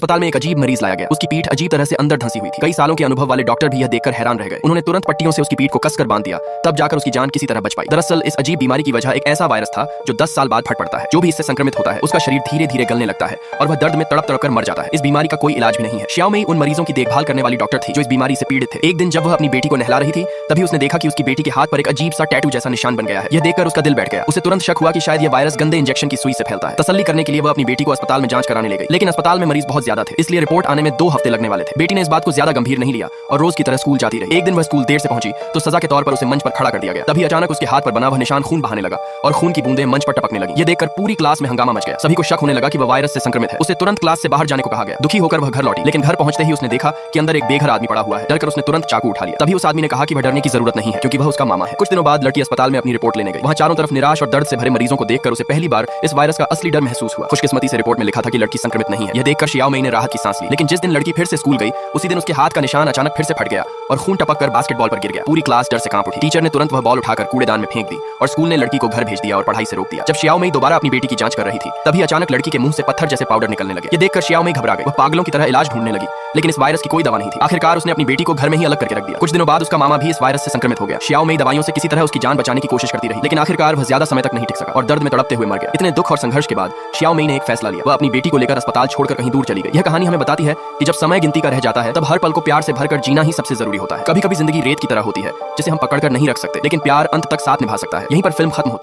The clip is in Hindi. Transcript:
अस्पताल में एक अजीब मरीज लाया गया। उसकी पीठ अजीब तरह से अंदर धंसी हुई थी। कई सालों के अनुभव वाले डॉक्टर भी यह देखकर हैरान रह गए। उन्होंने तुरंत पट्टियों से उसकी पीठ को कसकर बांध दिया, तब जाकर उसकी जान किसी तरह बच पाई। दरअसल इस अजीब बीमारी की वजह एक ऐसा वायरस था जो 10 साल बाद फट पड़ता है। जो भी इससे संक्रमित होता है उसका शरीर धीरे धीरे गलने लगता है और वह दर्द में तड़प तड़प कर मर जाता है। इस बीमारी का कोई इलाज भी नहीं है। शियाओ मेई उन मरीजों की देखभाल करने वाली डॉक्टर थी जो इस बीमारी से पीड़ित थे। एक दिन जब वह अपनी बेटी को नहला रही थी, तभी उसने देखा कि उसकी बेटी के हाथ पर एक अजीब सा टैटू जैसा निशान बन गया है। यह देखकर उसका दिल बैठ गया। उसे तुरंत शक हुआ कि शायद यह वायरस गंदे इंजेक्शन की सुई से फैलता है। तसल्ली करने के लिए वह अपनी बेटी को अस्पताल में जांच कराने ले गई, लेकिन अस्पताल में मरीज बहुत ज्यादा थे, इसलिए रिपोर्ट आने में 2 हफ्ते लगने वाले थे। बेटी ने इस बात को ज्यादा गंभीर नहीं लिया और रोज की तरह स्कूल जाती रही। एक दिन वह स्कूल देर से पहुंची तो सजा के तौर पर उसे मंच पर खड़ा कर दिया गया। तभी अचानक उसके हाथ पर बना वह निशान खून बहाने लगा और खून की बूंदें मंच पर टपकने लगी। यह देखकर पूरी क्लास में हंगामा मच गया। सभी को शक होने लगा कि वह वायरस से संक्रमित है। उसे तुरंत क्लास से बाहर जाने को कहा गया। दुखी होकर वह घर लौटी, लेकिन घर पहुंचते ही उसने देखा कि अंदर एक बेघर आदमी पड़ा हुआ है। डरकर उसने तुरंत चाकू उठा लिया। तभी उस आदमी ने कहा कि वह डरने की जरूरत नहीं है क्योंकि वह उसका मामा है। कुछ दिनों बाद लड़की अस्पताल में अपनी रिपोर्ट लेने गई। वहां चारों तरफ निराश और दर्द से भरे मरीजों को देखकर उसे पहली बार इस वायरस का असली डर महसूस हुआ। खुशकिस्मती से रिपोर्ट में लिखा था कि लड़की संक्रमित नहीं है। यह देखकर शियाओ मेई ने राहत की सांस ली। लेकिन जिस दिन लड़की फिर से स्कूल गई, उसी दिन उसके हाथ का निशान अचानक फिर से फट गया और खून टपककर बास्केटबॉल पर गिर गया। पूरी क्लास डर से कांप उठी। टीचर ने तुरंत वह बॉल उठाकर कूड़ेदान में फेंक दी और स्कूल ने लड़की को घर भेज दिया और पढ़ाई से रोक दिया। जब शियाओ मेई दोबारा अपनी बेटी की जांच कर रही थी, तभी अचानक लड़की के मुंह से पत्थर जैसे पाउडर निकलने लगे। ये देखकर शियाओ मेई घबरा गई। वह पागलों की तरह इलाज ढूंढने लगी, लेकिन इस वायरस की कोई दवा नहीं थी। आखिरकार उसने अपनी बेटी को घर में ही अलग करके रख दिया। कुछ दिनों बाद उसका मामा भी इस वायरस से संक्रमित हो गया। शियाओ मेई दवाइयों से किसी तरह उसकी जान बचाने की कोशिश करती रही, लेकिन आखिरकार वह ज्यादा समय तक नहीं टिक सका और दर्द में तड़पते हुए मर गया। इतने दुख और संघर्ष के बाद शियाओ मेई ने एक फैसला लिया। वह अपनी बेटी को लेकर अस्पताल छोड़कर कहीं दूर चली गई। यह कहानी हमें बताती है कि जब समय गिनती का रह जाता है, तब हर पल को प्यार से भरकर जीना ही सबसे जरूरी होता है। कभी कभी जिंदगी रेत की तरह होती है जिसे हम पकड़कर नहीं रख सकते, लेकिन प्यार अंत तक साथ निभा सकता है। यहीं पर फिल्म खत्म होती है।